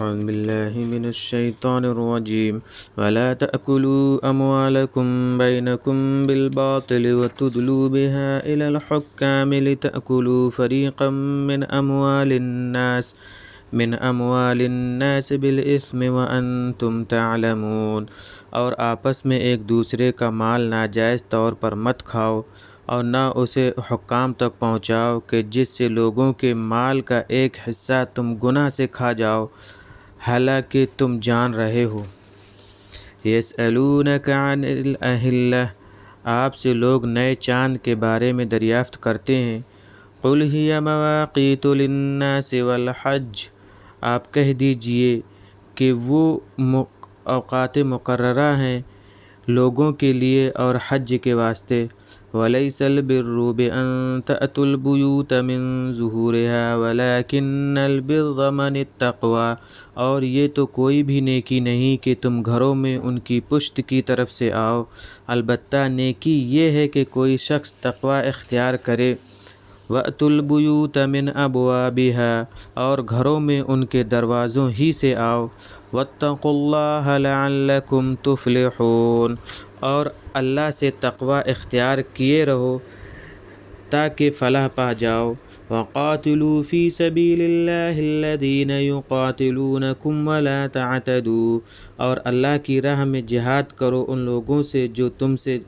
أعوذ بالله من الشيطان الرجيم ولا تأكلوا أموالكم بينكم بالباطل وتدلوا بها إلى الحكام لتأكلوا فريقا من أموال الناس بالإثم وأنتم تعلمون۔ اور آپس میں ایک دوسرے کا مال ناجائز طور پر مت کھاؤ اور نہ اسے حکام تک پہنچاؤ کہ جس سے لوگوں کے مال کا ایک حصہ تم گناہ سے کھا جاؤ حالانکہ تم جان رہے ہو۔ یسألونک عن الأہلہ، آپ سے لوگ نئے چاند کے بارے میں دریافت کرتے ہیں۔ قل ہی مواقیت للناس والحج، آپ کہہ دیجئے کہ وہ اوقات مقررہ ہیں لوگوں کے لیے اور حج کے واسطے۔ وَلَيْسَ الْبِرُّ بِأَن تَأْتُوا الْبُيُوتَ مِن ظُهُورِهَا وَلَكِنَّ الْبِرَّ مَنِ اتَّقْوَىٰ، اور یہ تو کوئی بھی نیکی نہیں کہ تم گھروں میں ان کی پشت کی طرف سے آؤ، البتہ نیکی یہ ہے کہ کوئی شخص تقوی اختیار کرے۔ وَأْتُوا الْبُيُوتَ مِنْ أَبْوَابِهَا، اور گھروں میں ان کے دروازوں ہی سے آؤ۔ وَاتَّقُوا اللَّهَ لَعَلَّكُمْ تُفْلِحُونَ، اور اللہ سے تقوی اختیار کیے رہو تاکہ فلاح پا جاؤ۔ وَقَاتِلُوا فِي سَبِيلِ اللَّهِ الَّذِينَ يُقَاتِلُونَكُمْ وَلَا تَعْتَدُوا، اور اللہ کی راہ میں جہاد کرو ان لوگوں سے جو تم سے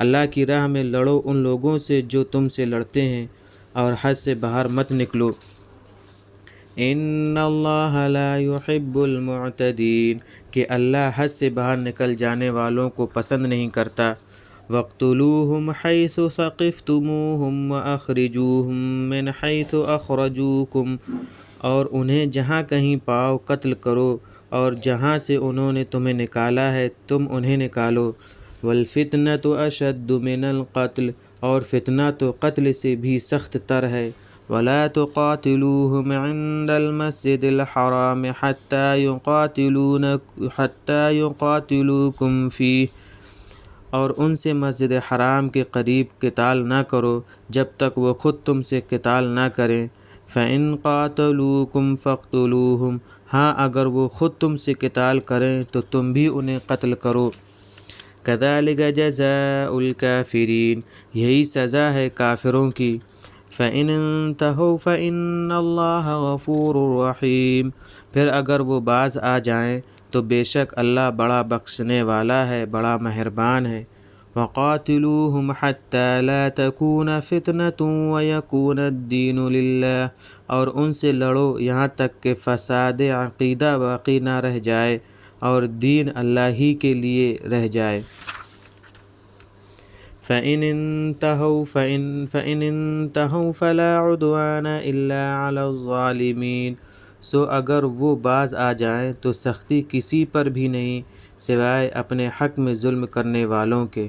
اللہ کی راہ میں لڑو ان لوگوں سے جو تم سے لڑتے ہیں، اور حد سے باہر مت نکلو۔ ان اللہ لا يحب المعتدین، کہ اللہ حد سے باہر نکل جانے والوں کو پسند نہیں کرتا۔ وَاقْتُلُوهُمْ حَيْثُ ثَقِفْتُمُوهُمْ وَأَخْرِجُوهُمْ مِنْ حَيْثُ أَخْرَجُوكُمْ، اور انہیں جہاں کہیں پاؤ قتل کرو، اور جہاں سے انہوں نے تمہیں نکالا ہے تم انہیں نکالو۔ وَالْفِتْنَةُ أَشَدُّ مِنَ الْقَتْلِ، اور فتنہ تو قتل سے بھی سخت تر ہے۔ وَلَا تُقَاتِلُوهُمْ عِندَ الْمَسْجِدِ الْحَرَامِ حَتَّى يُقَاتِلُوكُمْ فِيهِ، اور ان سے مسجد حرام کے قریب قتال نہ کرو جب تک وہ خود تم سے قتال نہ کریں۔ فَإِن قَاتَلُوكُمْ فَاقْتُلُوهُمْ، ہاں اگر وہ خود تم سے قتال کریں تو تم بھی انہیں قتل کرو۔ كَذَلِكَ جَزَاءُ الْكَافِرِينَ، یہی سزا ہے کافروں کی۔ فَإِنِ انتَهَوْا فَإِنَّ اللَّهَ غَفُورٌ رَحِيمٌ، پھر اگر وہ باز آ جائیں تو بے شک اللہ بڑا بخشنے والا ہے، بڑا مہربان ہے۔ وَقَاتِلُوهُمْ حَتَّى لَا تَكُونَ فِتْنَةٌ وَيَكُونَ الدِّينُ لِلَّهِ، اور ان سے لڑو یہاں تک کہ فساد عقیدہ باقی نہ رہ جائے اور دین اللہ ہی کے لیے رہ جائے۔ فَإِنِ انتَهَوْا فَلَا عُدْوَانَ إِلَّا عَلَى الظَّالِمِينَ، سو اگر وہ باز آ جائیں تو سختی کسی پر بھی نہیں سوائے اپنے حق میں ظلم کرنے والوں کے۔